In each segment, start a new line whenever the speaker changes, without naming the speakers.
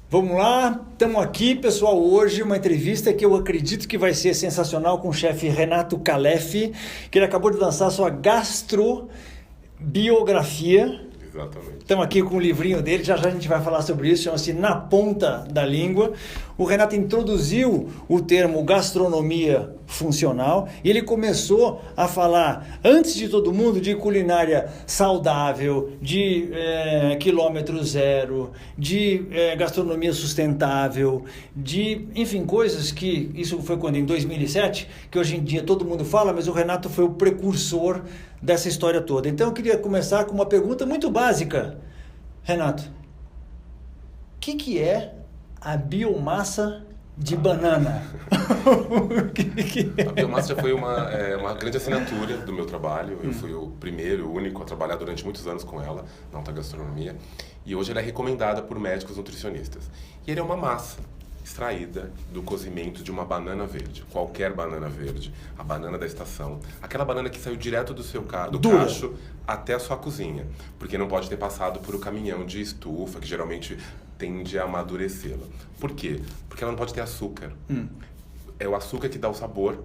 Vamos lá, estamos aqui, pessoal, hoje uma entrevista que eu acredito que vai ser sensacional com o chefe Renato Calef, que ele acabou de lançar sua gastrobiografia.
Exatamente.
Estamos aqui com o livrinho dele, já a gente vai falar sobre isso, chama-se Na Ponta da Língua. O Renato introduziu o termo gastronomia funcional e ele começou a falar, antes de todo mundo, de culinária saudável, de quilômetro zero, de gastronomia sustentável, de, enfim, coisas que, isso foi quando, em 2007, que hoje em dia todo mundo fala, mas o Renato foi o precursor dessa história toda. Então eu queria começar com uma pergunta muito básica. Renato, o que é a biomassa de banana?
A biomassa já foi uma grande assinatura do meu trabalho. Eu fui o primeiro, o único a trabalhar durante muitos anos com ela na alta gastronomia. E hoje ela é recomendada por médicos nutricionistas. E ele é uma massa extraída do cozimento de uma banana verde, qualquer banana verde, a banana da estação, aquela banana que saiu direto do seu do cacho até a sua cozinha, porque não pode ter passado por o caminhão de estufa, que geralmente tende a amadurecê-la. Por quê? Porque ela não pode ter açúcar. É o açúcar que dá o sabor,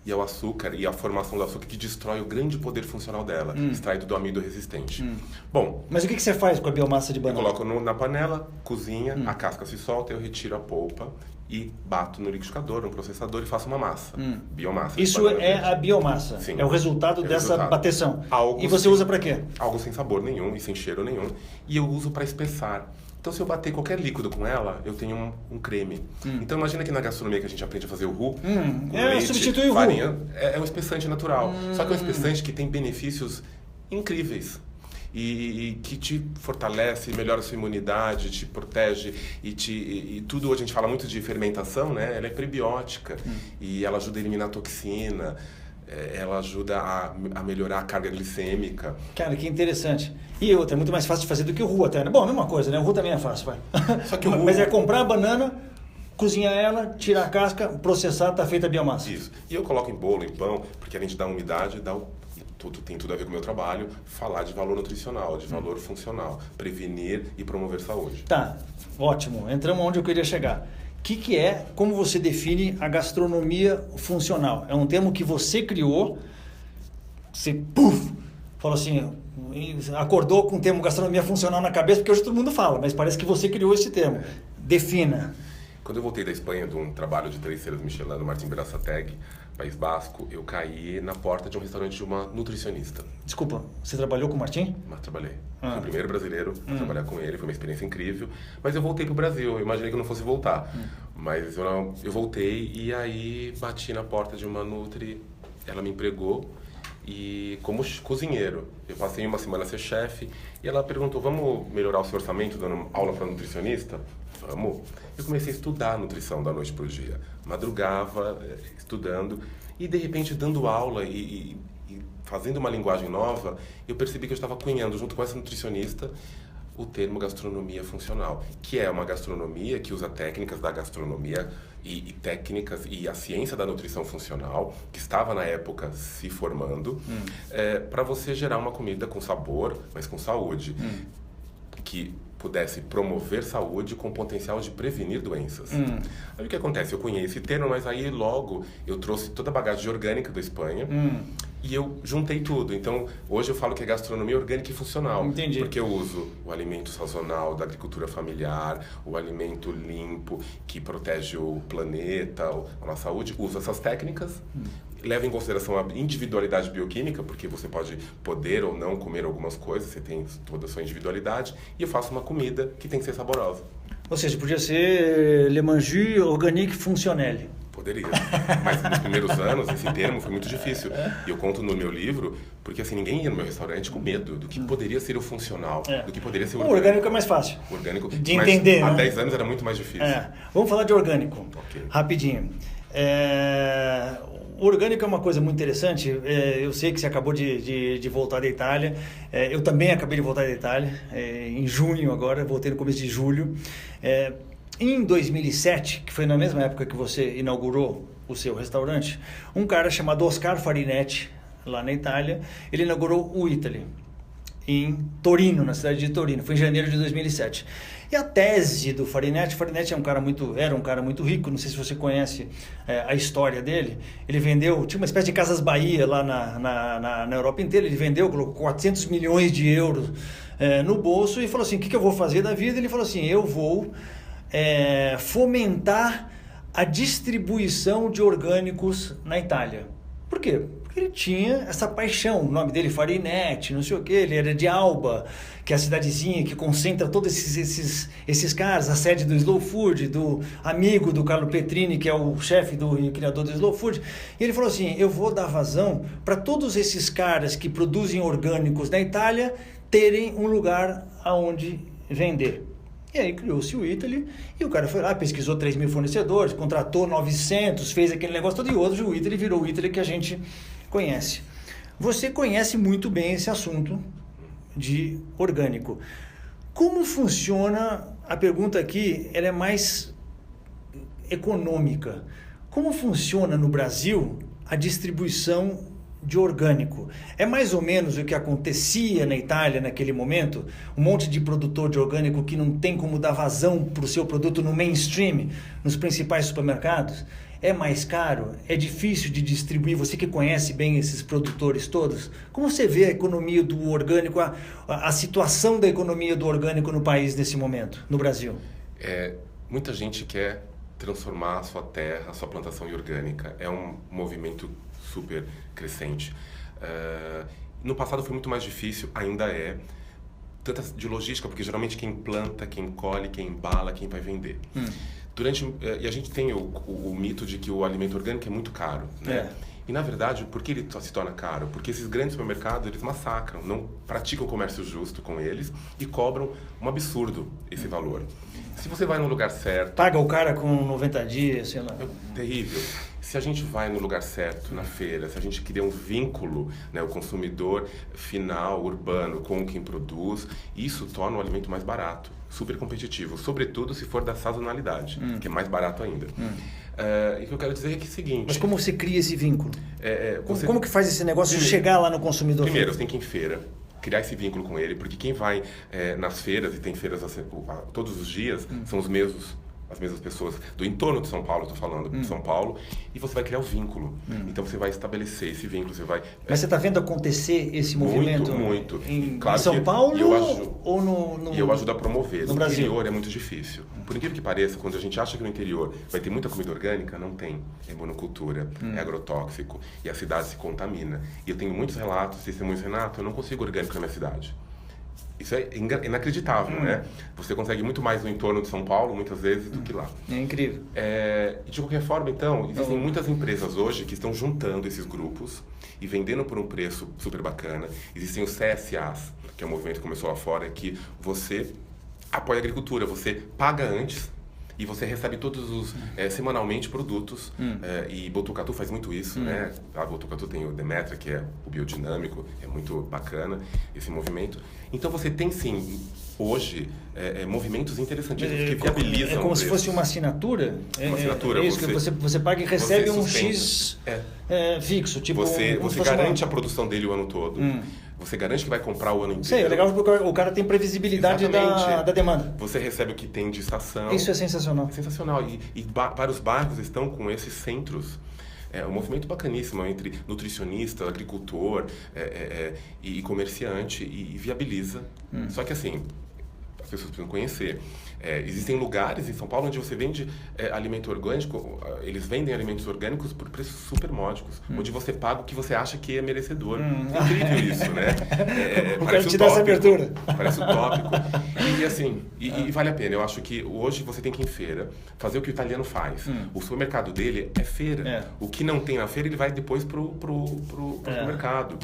e é o açúcar e a formação do açúcar que destrói o grande poder funcional dela, extraído do amido resistente. Bom,
mas o que você faz com a biomassa de banana?
eu coloco na panela, cozinha, a casca se solta, eu retiro a polpa e bato no liquidificador, no processador e faço uma massa. Biomassa.
Isso é a biomassa?
Sim.
É o resultado dessa bateção?
Algo
e você usa para quê?
Algo sem sabor nenhum e sem cheiro nenhum. E eu uso para espessar. Então, se eu bater qualquer líquido com ela, eu tenho um creme. Então, imagina que na gastronomia que a gente aprende a fazer o roux, com leite,
substitui o
farinha, é um espessante natural. Só que é um espessante que tem benefícios incríveis. E que te fortalece, melhora a sua imunidade, te protege e tudo. A gente fala muito de fermentação, né? Ela é prebiótica e ela ajuda a eliminar toxina, ela ajuda a melhorar a carga glicêmica.
Cara, que interessante. E outra, é muito mais fácil de fazer do que o roux até, né? Bom, a mesma coisa, né? O roux também é fácil, vai.
Só que o roux...
Mas é comprar a banana, cozinhar ela, tirar a casca, processar, tá feita a biomassa.
Isso. E eu coloco em bolo, em pão, porque além de dar umidade, tem tudo a ver com o meu trabalho, falar de valor nutricional, de valor funcional, prevenir e promover saúde.
Tá, ótimo. Entramos onde eu queria chegar. Como você define a gastronomia funcional? É um termo que você criou, você falou assim, acordou com o termo gastronomia funcional na cabeça, porque hoje todo mundo fala, mas parece que você criou esse termo. Defina.
Quando eu voltei da Espanha de um trabalho de 3 estrelas Michelin no Martim Berasategui, País Basco, eu caí na porta de um restaurante de uma nutricionista.
Desculpa, você trabalhou com o Martim?
Mas trabalhei. Fui o primeiro brasileiro a trabalhar com ele, foi uma experiência incrível. Mas eu voltei pro Brasil, eu imaginei que eu não fosse voltar. Mas eu voltei e aí bati na porta de uma nutri, ela me empregou e como cozinheiro. Eu passei uma semana a ser chefe e ela perguntou, vamos melhorar o seu orçamento dando aula para nutricionista? Vamos. Eu comecei a estudar nutrição da noite pro dia. Madrugava, estudando e de repente dando aula e fazendo uma linguagem nova, eu percebi que eu estava cunhando junto com essa nutricionista o termo gastronomia funcional, que é uma gastronomia que usa técnicas da gastronomia e técnicas e a ciência da nutrição funcional, que estava na época se formando, para você gerar uma comida com sabor, mas com saúde, que pudesse promover saúde com potencial de prevenir doenças. Aí o que acontece? Eu conheci esse termo, mas aí logo eu trouxe toda a bagagem orgânica da Espanha e eu juntei tudo. Então, hoje eu falo que é gastronomia orgânica e funcional.
Entendi.
Porque eu uso o alimento sazonal da agricultura familiar, o alimento limpo que protege o planeta, a nossa saúde. Uso essas técnicas, leva em consideração a individualidade bioquímica, porque você pode poder ou não comer algumas coisas, você tem toda a sua individualidade, e eu faço uma comida que tem que ser saborosa.
Ou seja, podia ser Le Manger Organique Fonctionnel.
Poderia. Mas nos primeiros anos, esse termo foi muito difícil. E eu conto no meu livro, porque assim, ninguém ia no meu restaurante com medo do que poderia ser o funcional, do que poderia ser o
orgânico. O orgânico é mais fácil.
Orgânico,
de entender,
há
né?
10 anos era muito mais difícil.
Vamos falar de orgânico.
Okay.
Rapidinho. O orgânico é uma coisa muito interessante. Eu sei que você acabou de voltar da Itália. Eu também acabei de voltar da Itália, em junho agora, voltei no começo de julho. Em 2007, que foi na mesma época que você inaugurou o seu restaurante, um cara chamado Oscar Farinetti, lá na Itália, ele inaugurou o Italy. em Torino, na cidade de Torino. Foi em janeiro de 2007. E a tese do Farinetti era um cara muito rico, não sei se você conhece a história dele. Ele vendeu, tinha uma espécie de Casas Bahia lá na Europa inteira, ele vendeu, colocou 400 milhões de euros no bolso e falou assim, o que eu vou fazer da vida? Ele falou assim, eu vou fomentar a distribuição de orgânicos na Itália. Por quê? Porque ele tinha essa paixão, o nome dele Farinetti, não sei o quê, ele era de Alba, que é a cidadezinha que concentra todos esses caras, a sede do Slow Food, do amigo do Carlo Petrini, que é o chefe e criador do Slow Food. E ele falou assim, eu vou dar vazão para todos esses caras que produzem orgânicos na Itália terem um lugar aonde vender. E aí criou-se o Eataly, e o cara foi lá, pesquisou 3 mil fornecedores, contratou 900, fez aquele negócio todo, e hoje o Eataly virou o Eataly que a gente conhece. Você conhece muito bem esse assunto de orgânico. Como funciona, a pergunta aqui, ela é mais econômica. Como funciona no Brasil a distribuição de orgânico? É mais ou menos o que acontecia na Itália naquele momento? Um monte de produtor de orgânico que não tem como dar vazão para o seu produto no mainstream, nos principais supermercados? É mais caro? É difícil de distribuir? Você que conhece bem esses produtores todos, como você vê a economia do orgânico, a situação da economia do orgânico no país nesse momento, no Brasil?
Muita gente quer transformar a sua terra, a sua plantação em orgânica. É um movimento super crescente. No passado foi muito mais difícil, ainda é, tanto de logística, porque geralmente quem planta, quem colhe, quem embala, quem vai vender. E a gente tem o mito de que o alimento orgânico é muito caro, né? E na verdade, por que ele só se torna caro? Porque esses grandes supermercados, eles massacram, não praticam comércio justo com eles e cobram um absurdo esse valor. Se você vai no lugar certo...
Paga o cara com 90 dias, sei lá.
É terrível. Se a gente vai no lugar certo, na feira, se a gente cria um vínculo, né, o consumidor final, urbano, com quem produz, isso torna o alimento mais barato, super competitivo, sobretudo se for da sazonalidade, que é mais barato ainda. E o que eu quero dizer é que é o seguinte...
Mas como você cria esse vínculo? Como que faz esse negócio de chegar lá no consumidor?
Primeiro, você tem que ir em feira, criar esse vínculo com ele, porque quem vai nas feiras, e tem feiras todos os dias, são as mesmas pessoas do entorno de São Paulo, estou falando de São Paulo, e você vai criar o vínculo. Então você vai estabelecer esse vínculo, você vai...
Mas você está vendo acontecer esse movimento
muito.
Em
Claro
São Paulo ou no
E eu ajudo a promover. No
Brasil?
interior é muito difícil. Por incrível que pareça, quando a gente acha que no interior vai ter muita comida orgânica, não tem. É monocultura, é agrotóxico, e a cidade se contamina. E eu tenho muitos relatos, testemunhos, Renato, eu não consigo orgânico na minha cidade. Isso é inacreditável, né? Você consegue muito mais no entorno de São Paulo, muitas vezes, do que lá.
É incrível.
E de qualquer forma, então, existem muitas empresas hoje que estão juntando esses grupos e vendendo por um preço super bacana. Existem os CSAs, que é um movimento que começou lá fora, que você apoia a agricultura, você paga antes e você recebe todos os, semanalmente, produtos. E Botucatu faz muito isso, né? A Botucatu tem o Demetra, que é o biodinâmico, é muito bacana esse movimento. Então você tem, sim, hoje, movimentos interessantíssimos que viabilizam.
É como se fosse uma assinatura?
Uma assinatura.
É isso que você paga e recebe um
sustenta.
X fixo. Tipo,
você garante a produção dele o ano todo. Você garante que vai comprar o ano inteiro.
Sei, é legal porque o cara tem previsibilidade da demanda.
Você recebe o que tem de estação.
Isso é sensacional.
É sensacional. E vários bairros estão com esses centros. É um movimento bacaníssimo entre nutricionista, agricultor e comerciante e viabiliza. Só que assim, as pessoas precisam conhecer. Existem lugares em São Paulo onde você vende alimento orgânico, eles vendem alimentos orgânicos por preços super módicos, onde você paga o que você acha que é merecedor. É incrível isso, né?
O cara te dá essa abertura.
Parece utópico. E assim, e vale a pena. Eu acho que hoje você tem que ir em feira, fazer o que o italiano faz. O supermercado dele é feira. O que não tem na feira, ele vai depois pro supermercado.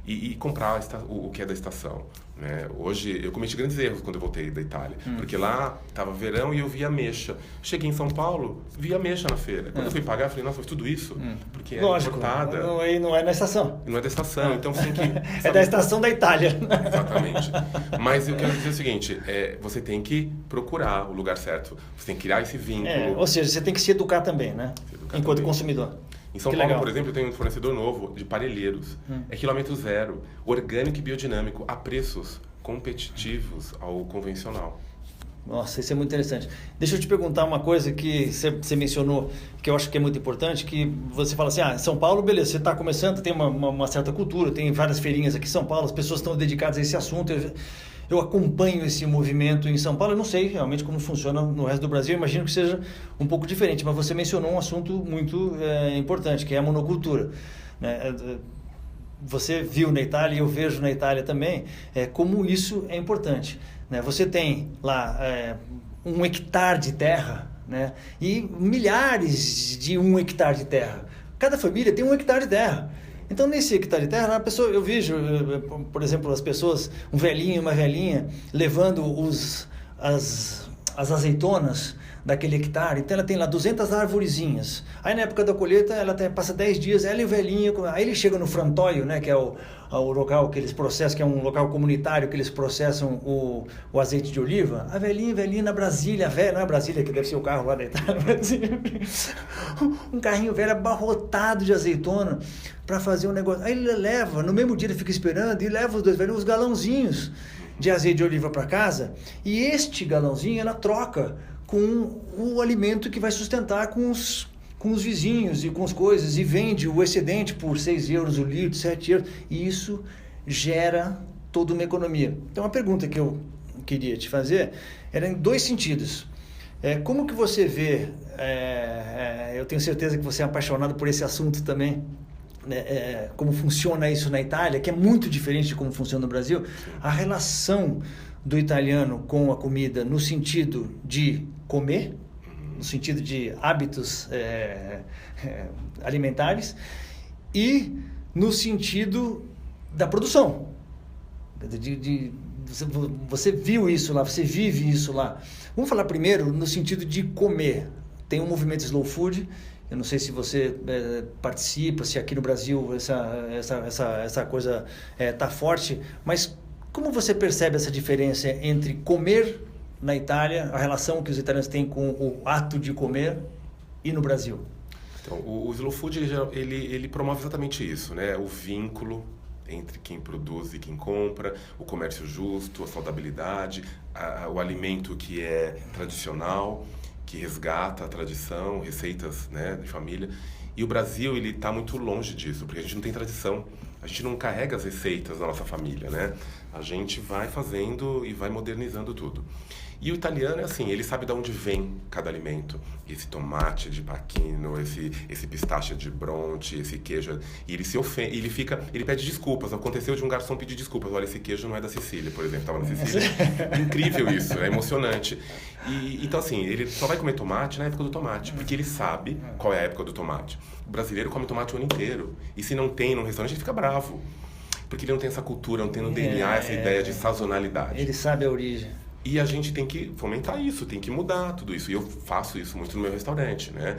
E comprar o que é da estação. Né? Hoje, eu cometi grandes erros quando eu voltei da Itália. Porque lá estava verão e eu via ameixa. Cheguei em São Paulo, vi ameixa na feira. Quando eu fui pagar, eu falei, nossa, foi tudo isso? Porque é importada.
Não é na estação.
Não é da estação, então você tem que...
É da estação da Itália.
Exatamente. Mas eu quero dizer o seguinte, você tem que procurar o lugar certo. Você tem que criar esse vínculo.
Ou seja, você tem que se educar também, né? Enquanto consumidor.
Em São Paulo, por exemplo, eu tenho um fornecedor novo de parelheiros. É quilômetro zero, orgânico e biodinâmico, a preços competitivos ao convencional.
Nossa, isso é muito interessante. Deixa eu te perguntar uma coisa que você mencionou, que eu acho que é muito importante, que você fala assim, São Paulo, beleza, você está começando, tem uma certa cultura, tem várias feirinhas aqui em São Paulo, as pessoas estão dedicadas a esse assunto, eu acompanho esse movimento em São Paulo, eu não sei realmente como funciona no resto do Brasil, eu imagino que seja um pouco diferente, mas você mencionou um assunto muito importante, que é a monocultura, né? Você viu na Itália e eu vejo na Itália também como isso é importante, né? Você tem lá 1 hectare de terra, né? E milhares de 1 hectare de terra. Cada família tem 1 hectare de terra. Então, nesse hectare de terra, eu vejo, por exemplo, as pessoas, um velhinho e uma velhinha, levando as azeitonas daquele hectare. Então, ela tem lá 200 arvorezinhas. Aí, na época da colheita, ela passa 10 dias, ela e o velhinho. Aí, ele chega no frantóio, né, que é o local que eles processam, que é um local comunitário, que eles processam o azeite de oliva. A velhinha na Brasília, não é Brasília, que deve ser o carro lá da Itália, um carrinho velho abarrotado de azeitona para fazer um negócio. Aí, ele leva, no mesmo dia ele fica esperando, e leva os dois velhos, os galãozinhos de azeite de oliva para casa, e este galãozinho ela troca com o alimento que vai sustentar com os vizinhos e com as coisas, e vende o excedente por 6 euros o litro, 7 euros, e isso gera toda uma economia. Então, uma pergunta que eu queria te fazer era em 2 sentidos. Como que você vê, eu tenho certeza que você é apaixonado por esse assunto também, como funciona isso na Itália, que é muito diferente de como funciona no Brasil, a relação do italiano com a comida no sentido de comer, no sentido de hábitos alimentares e no sentido da produção. Você viu isso lá, você vive isso lá. Vamos falar primeiro no sentido de comer. Tem um movimento Slow Food, eu não sei se você participa, se aqui no Brasil essa coisa está forte, mas como você percebe essa diferença entre comer na Itália, a relação que os italianos têm com o ato de comer, e no Brasil?
Então, o Slow Food ele promove exatamente isso, né? O vínculo entre quem produz e quem compra, o comércio justo, a saudabilidade, o alimento que é tradicional, que resgata a tradição, receitas, né, de família. E o Brasil, ele está muito longe disso, porque a gente não tem tradição. A gente não carrega as receitas da nossa família, né? A gente vai fazendo e vai modernizando tudo. E o italiano é assim, ele sabe de onde vem cada alimento. Esse tomate de Pachino, esse pistache de Bronte, esse queijo. E ele se ofende, ele pede desculpas. Aconteceu de um garçom pedir desculpas. Olha, esse queijo não é da Sicília, por exemplo, estava na Sicília. Incrível isso, é emocionante. Então assim, ele só vai comer tomate na época do tomate, porque ele sabe qual é a época do tomate. O brasileiro come tomate o ano inteiro. E se não tem num restaurante, ele fica bravo. Porque ele não tem essa cultura, não tem no DNA essa ideia de sazonalidade.
Ele sabe a origem.
E a gente tem que fomentar isso, tem que mudar tudo isso. E eu faço isso muito no meu restaurante, né?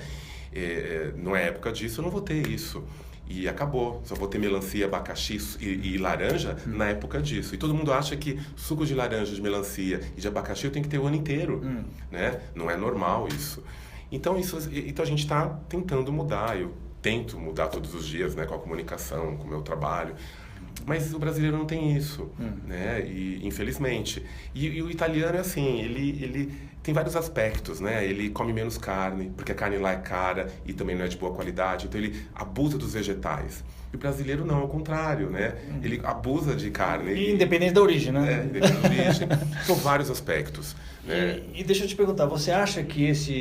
Não é época disso, eu não vou ter isso. E acabou. Só vou ter melancia, abacaxi e laranja na época disso. E todo mundo acha que suco de laranja, de melancia e de abacaxi eu tenho que ter o ano inteiro, né? Não é normal isso. Então a gente está tentando mudar. Eu tento mudar todos os dias, né? Com a comunicação, com o meu trabalho. Mas o brasileiro não tem isso, né? E, infelizmente. E o italiano é assim, ele tem vários aspectos, né? Ele come menos carne, porque a carne lá é cara e também não é de boa qualidade, então ele abusa dos vegetais. E o brasileiro não, é o contrário, né? Ele abusa de carne.
Independente da origem, né?
Independente da origem. São vários aspectos. Né?
E deixa eu te perguntar, você acha que isso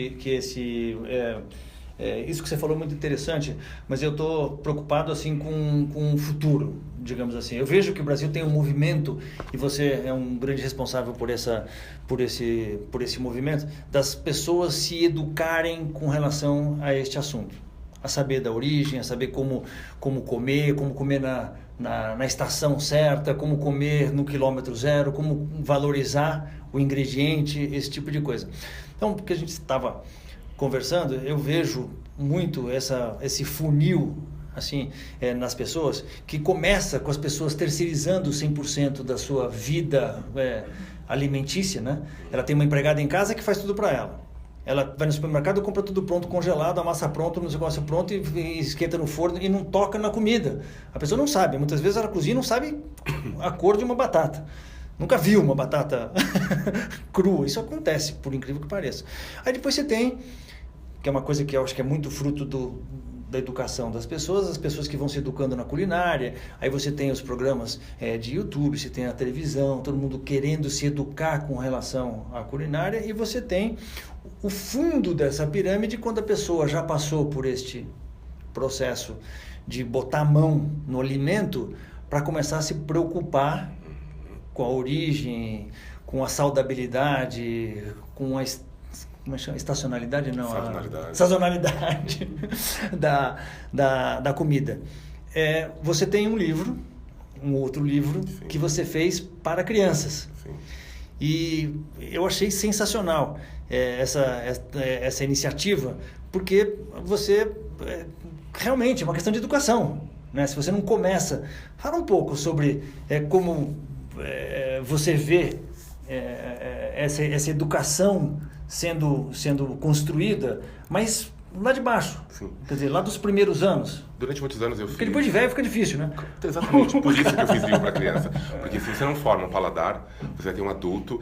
que você falou é muito interessante, mas eu estou preocupado assim com o futuro, digamos assim. Eu vejo que o Brasil tem um movimento, e você é um grande responsável por esse movimento, das pessoas se educarem com relação a este assunto. A saber da origem, a saber como comer na estação certa, como comer no quilômetro zero, como valorizar o ingrediente, esse tipo de coisa. Então, porque a gente estava conversando, eu vejo muito esse funil assim, nas pessoas, que começa com as pessoas terceirizando 100% da sua vida alimentícia, né? Ela tem uma empregada em casa que faz tudo para ela. Ela vai no supermercado, compra tudo pronto, congelado, a massa pronta, o negócio pronto e esquenta no forno e não toca na comida. A pessoa não sabe. Muitas vezes ela cozinha e não sabe a cor de uma batata. Nunca viu uma batata crua. Isso acontece, por incrível que pareça. Aí depois você tem, que é uma coisa que eu acho que é muito fruto da educação das pessoas, as pessoas que vão se educando na culinária. Aí você tem os programas de YouTube, você tem a televisão, todo mundo querendo se educar com relação à culinária, e você tem o fundo dessa pirâmide, quando a pessoa já passou por este processo de botar a mão no alimento para começar a se preocupar com a origem, com a saudabilidade, com a como chama? Estacionalidade? Não, sazonalidade da comida. Você tem um outro livro, sim, que você fez para crianças.
Sim.
E eu achei sensacional essa iniciativa, porque você realmente é uma questão de educação, né? Se você não começa, fala um pouco sobre como você vê essa educação sendo construída, mas lá de baixo.
Sim.
Quer dizer, lá dos primeiros anos.
Durante muitos anos eu
fiz... Porque depois de velho fica difícil, né?
Exatamente, por isso que eu fiz livro para criança. Porque se você não forma um paladar, você vai ter um adulto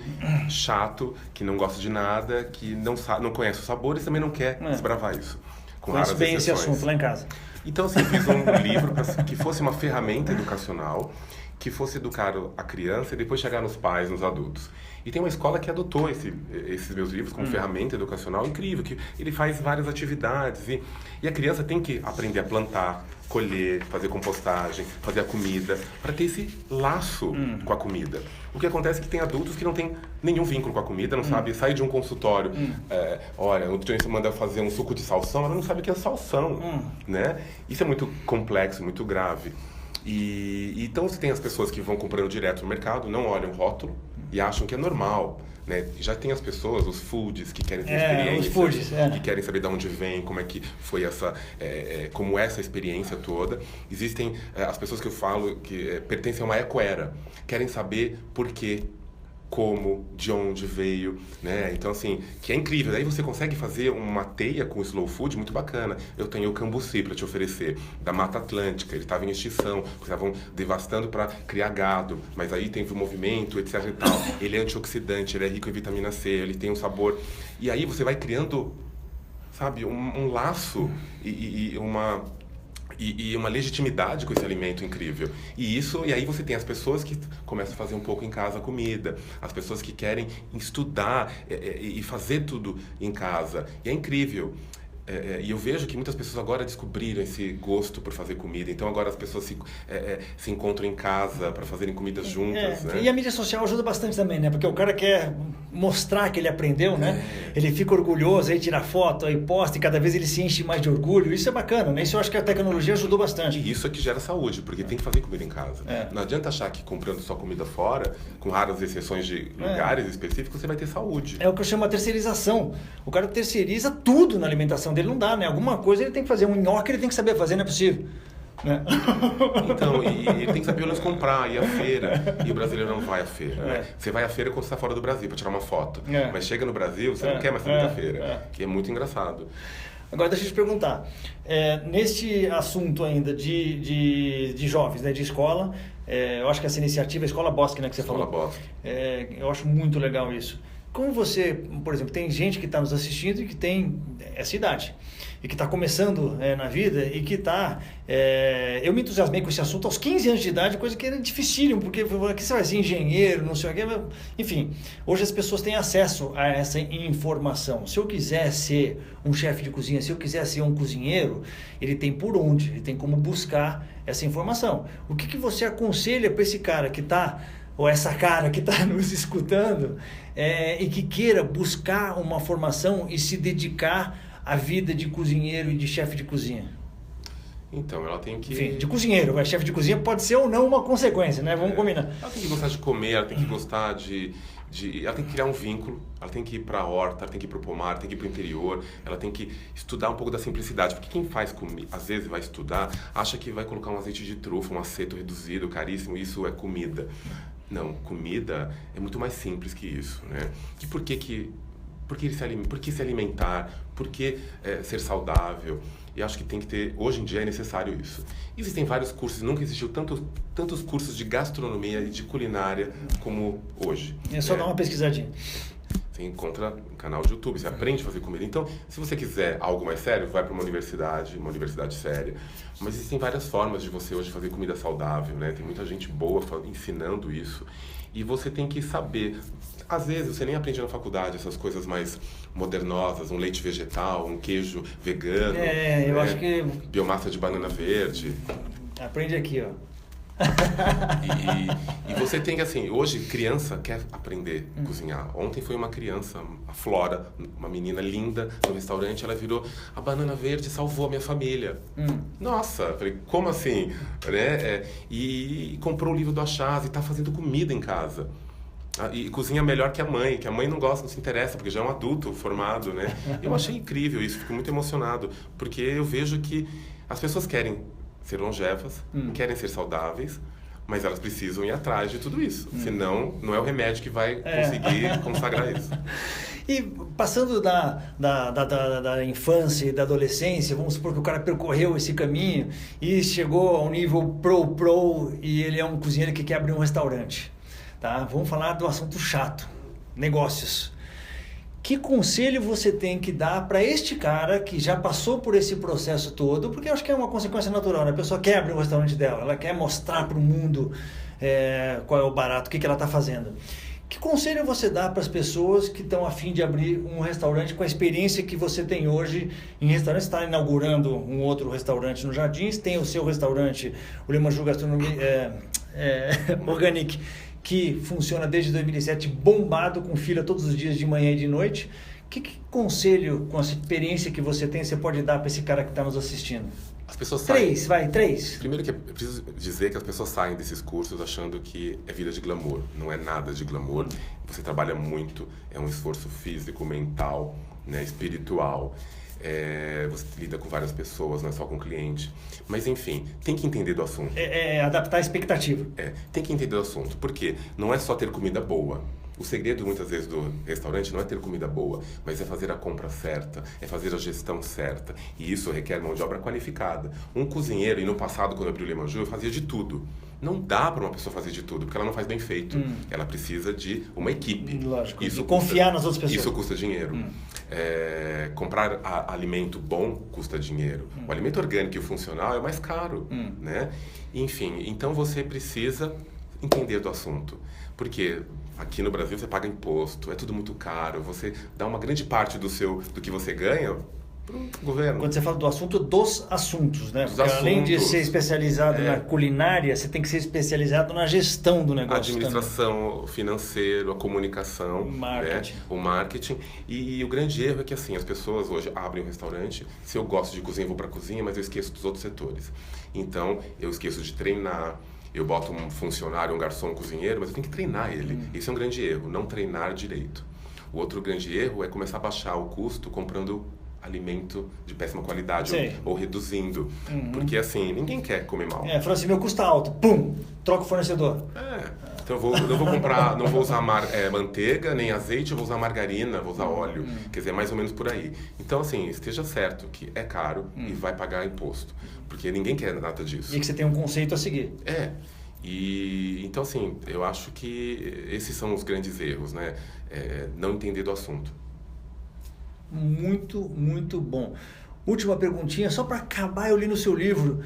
chato, que não gosta de nada, que não conhece os sabores e também não quer desbravar isso.
Conheço bem esse assunto lá em casa.
Então, assim, eu fiz um livro que fosse uma ferramenta educacional, que fosse educar a criança e depois chegar nos pais, nos adultos. E tem uma escola que adotou esses meus livros como ferramenta educacional incrível, que ele faz várias atividades e a criança tem que aprender a plantar, colher, fazer compostagem, fazer a comida, para ter esse laço com a comida. O que acontece é que tem adultos que não tem nenhum vínculo com a comida, não sabe, sai de um consultório, olha, o nutricionista manda fazer um suco de salsão, ela não sabe o que é salsão, né? Isso é muito complexo, muito grave. Então você tem as pessoas que vão comprando direto no mercado, não olham o rótulo e acham que é normal, né? Já tem as pessoas, os foodies, que querem ter experiência, que querem saber de onde vem, como é que foi como essa experiência toda. Existem as pessoas que eu falo que pertencem a uma ecoera, querem saber por quê, como, de onde veio, né? Então, assim, que é incrível. Daí você consegue fazer uma teia com slow food muito bacana. Eu tenho o cambuci para te oferecer, da Mata Atlântica. Ele estava em extinção, porque estavam devastando para criar gado. Mas aí tem o movimento, etc e tal. Ele é antioxidante, ele é rico em vitamina C, ele tem um sabor. E aí você vai criando, sabe, um laço e uma legitimidade com esse alimento incrível. E aí você tem as pessoas que começam a fazer um pouco em casa a comida, as pessoas que querem estudar e fazer tudo em casa. E é incrível. E eu vejo que muitas pessoas agora descobriram esse gosto por fazer comida. Então agora as pessoas se encontram em casa para fazerem comidas juntas, né?
E a mídia social ajuda bastante também, né? Porque o cara quer mostrar que ele aprendeu, né? Ele fica orgulhoso, aí tira foto, aí posta, e cada vez ele se enche mais de orgulho. Isso é bacana, né? Isso eu acho que a tecnologia ajudou bastante.
E isso é que gera saúde, porque tem que fazer comida em casa. Não adianta achar que comprando só comida fora, com raras exceções de lugares específicos, você vai ter saúde. É
o que eu chamo de terceirização. O cara terceiriza tudo na alimentação dele, não dá, né? Alguma coisa ele tem que fazer. Um nhoque ele tem que saber fazer, não é possível. Né?
Então, e ele tem que saber onde comprar, ir à feira. E o brasileiro não vai à feira, né? Você vai à feira quando você está fora do Brasil para tirar uma foto. Mas chega no Brasil, você não quer mais saber da feira. Que é muito engraçado.
Agora deixa eu te perguntar, neste assunto ainda de jovens, né, de escola, eu acho que essa iniciativa, a Escola Bosque, né, que você falou.
Escola Bosque.
Eu acho muito legal isso. Como você, por exemplo, tem gente que está nos assistindo e que tem essa idade, e que está começando na vida e que está... eu me entusiasmei com esse assunto aos 15 anos de idade, coisa que era dificílimo, porque aqui você vai ser engenheiro, não sei o quê. Enfim, hoje as pessoas têm acesso a essa informação. Se eu quiser ser um chefe de cozinha, se eu quiser ser um cozinheiro, ele tem por onde, ele tem como buscar essa informação. O que você aconselha para esse cara que está... ou essa cara que está nos escutando, e que queira buscar uma formação e se dedicar à vida de cozinheiro e de chefe de cozinha?
Então, ela tem que...
Enfim, de cozinheiro, mas chefe de cozinha pode ser ou não uma consequência, né? Vamos combinar.
Ela tem que gostar de comer, ela tem que gostar ela tem que criar um vínculo, ela tem que ir para a horta, ela tem que ir para o pomar, ela tem que ir para o interior, ela tem que estudar um pouco da simplicidade, porque quem faz comida, às vezes vai estudar, acha que vai colocar um azeite de trufa, um aceto reduzido, caríssimo, isso é comida. Não, comida é muito mais simples que isso, né? E por que Por que se alimentar? Por que ser saudável? E acho que tem que ter, hoje em dia é necessário isso. Existem vários cursos, nunca existiu tantos cursos de gastronomia e de culinária como hoje.
É só dar uma pesquisadinha.
Você encontra um canal de YouTube, você aprende a fazer comida. Então, se você quiser algo mais sério, vai para uma universidade séria. Mas existem várias formas de você hoje fazer comida saudável, né? Tem muita gente boa ensinando isso. E você tem que saber. Às vezes, você nem aprende na faculdade essas coisas mais modernosas, um leite vegetal, um queijo vegano.
Eu acho que...
biomassa de banana verde.
Aprende aqui, ó.
E você tem que, assim, hoje criança quer aprender a cozinhar. Ontem foi uma criança, a Flora, uma menina linda no restaurante, ela virou: a banana verde salvou a minha família. Nossa, falei, como assim? Né? E comprou o livro do Achaz e tá fazendo comida em casa. E cozinha melhor que a mãe não gosta, não se interessa, porque já é um adulto formado, né? Eu achei incrível isso, fico muito emocionado, porque eu vejo que as pessoas querem ser longevas, querem ser saudáveis, mas elas precisam ir atrás de tudo isso. Senão, não é o remédio que vai conseguir consagrar isso.
E passando da infância e da adolescência, vamos supor que o cara percorreu esse caminho e chegou ao nível pro e ele é um cozinheiro que quer abrir um restaurante. Tá? Vamos falar do assunto chato, negócios. Que conselho você tem que dar para este cara que já passou por esse processo todo? Porque eu acho que é uma consequência natural, né? A pessoa quer abrir o restaurante dela, ela quer mostrar para o mundo qual é o barato, o que ela está fazendo. Que conselho você dá para as pessoas que estão a fim de abrir um restaurante com a experiência que você tem hoje em restaurante? Você está inaugurando um outro restaurante no Jardins, tem o seu restaurante, o Lemanju Gastronomia Organic, que funciona desde 2007, bombado, com fila todos os dias de manhã e de noite. Que conselho, com a experiência que você tem, você pode dar para esse cara que está nos assistindo?
As pessoas saem...
Três.
Primeiro que eu preciso dizer que as pessoas saem desses cursos achando que é vida de glamour. Não é nada de glamour. Você trabalha muito, é um esforço físico, mental, né, espiritual. Você lida com várias pessoas, não é só com o cliente. Mas, enfim, tem que entender do assunto.
Adaptar a expectativa.
Tem que entender do assunto. Porque não é só ter comida boa. O segredo, muitas vezes, do restaurante não é ter comida boa, mas é fazer a compra certa, é fazer a gestão certa. E isso requer mão de obra qualificada. Um cozinheiro, e no passado, quando eu abri o Lemanju, eu fazia de tudo. Não dá para uma pessoa fazer de tudo, porque ela não faz bem feito. Ela precisa de uma equipe.
Lógico, e confiar nas outras pessoas.
Isso custa dinheiro. Comprar alimento bom custa dinheiro. O alimento orgânico e o funcional é mais caro. Né? Enfim, então você precisa entender do assunto. Porque aqui no Brasil você paga imposto, é tudo muito caro. Você dá uma grande parte do que você ganha para o governo.
Quando você fala do assunto, dos assuntos, né? Porque além de ser especializado na culinária, você tem que ser especializado na gestão do negócio.
Administração, financeiro, a comunicação,
marketing.
Né? O marketing. E o grande erro é que assim, as pessoas hoje abrem um restaurante, se eu gosto de cozinha, eu vou para a cozinha, mas eu esqueço dos outros setores. Então, eu esqueço de treinar. Eu boto um funcionário, um garçom, um cozinheiro, mas eu tenho que treinar ele. Isso é um grande erro, não treinar direito. O outro grande erro é começar a baixar o custo comprando alimento de péssima qualidade ou reduzindo. Porque assim, ninguém quer comer mal.
Fala assim, meu custo alto, pum, troca o fornecedor.
Então eu vou comprar, não vou usar manteiga, nem azeite, eu vou usar margarina, vou usar óleo. Quer dizer, é mais ou menos por aí. Então assim, esteja certo que é caro e vai pagar imposto. Porque ninguém quer nada disso.
E que você tem um conceito a seguir.
E então assim, eu acho que esses são os grandes erros, né? Não entender do assunto.
Muito, muito bom. Última perguntinha, só para acabar, eu li no seu livro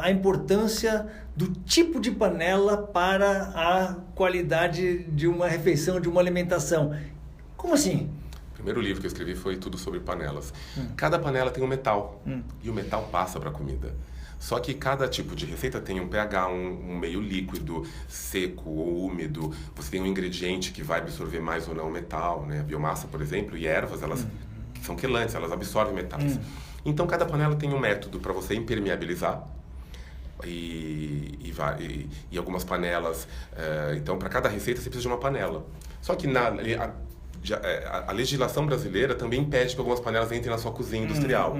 a importância do tipo de panela para a qualidade de uma refeição, de uma alimentação. Como assim?
O primeiro livro que eu escrevi foi tudo sobre panelas. Cada panela tem um metal e o metal passa para a comida. Só que cada tipo de receita tem um pH, um meio líquido, seco ou úmido. Você tem um ingrediente que vai absorver mais ou não o metal, né? A biomassa, por exemplo, e ervas, elas são quelantes, elas absorvem metais. Então, cada panela tem um método para você impermeabilizar. E algumas panelas... então, para cada receita, você precisa de uma panela. Só que a legislação brasileira também impede que algumas panelas entrem na sua cozinha industrial.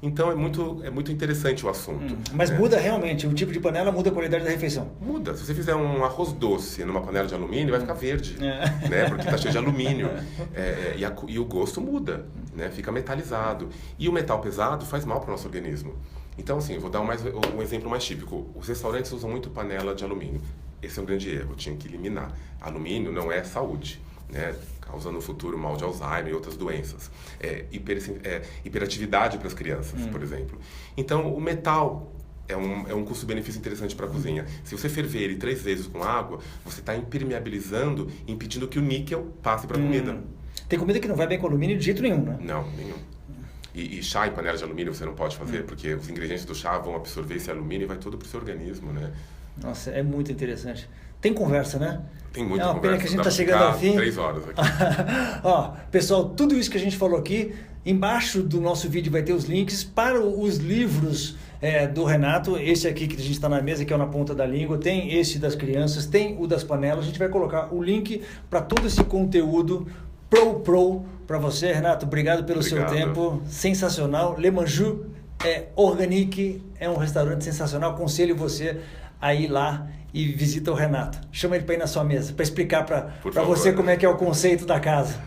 Então é muito interessante o assunto.
Mas muda realmente, o tipo de panela muda a qualidade da refeição?
Muda. Se você fizer um arroz doce numa panela de alumínio, vai ficar verde, né? Porque está cheio de alumínio. E o gosto muda, né? Fica metalizado. E o metal pesado faz mal para o nosso organismo. Então, assim, vou dar um exemplo mais típico. Os restaurantes usam muito panela de alumínio. Esse é um grande erro, tinha que eliminar. Alumínio não é saúde, né? Causa no futuro mal de Alzheimer e outras doenças. Hiperatividade para as crianças, por exemplo. Então, o metal é um custo-benefício interessante para a cozinha. Se você ferver ele 3 vezes com água, você está impermeabilizando, impedindo que o níquel passe para a comida.
Tem comida que não vai bem com alumínio de jeito nenhum, né?
Não, nenhum. E chá em panela de alumínio você não pode fazer, porque os ingredientes do chá vão absorver esse alumínio e vai todo para o seu organismo, né?
Nossa, é muito interessante. Tem conversa, né?
Tem muita
conversa. É uma pena que a gente está chegando ao fim.
3 horas aqui.
Ó, pessoal, tudo isso que a gente falou aqui, embaixo do nosso vídeo vai ter os links para os livros do Renato. Esse aqui que a gente está na mesa, que é o Na Ponta da Língua. Tem esse das crianças, tem o das panelas. A gente vai colocar o link para todo esse conteúdo pro para você, Renato. Obrigado pelo seu tempo. Sensacional. Le Manjou Organique é um restaurante sensacional. Aconselho você a ir lá e visita o Renato. Chama ele para ir na sua mesa, para explicar para você como é que é o conceito da casa.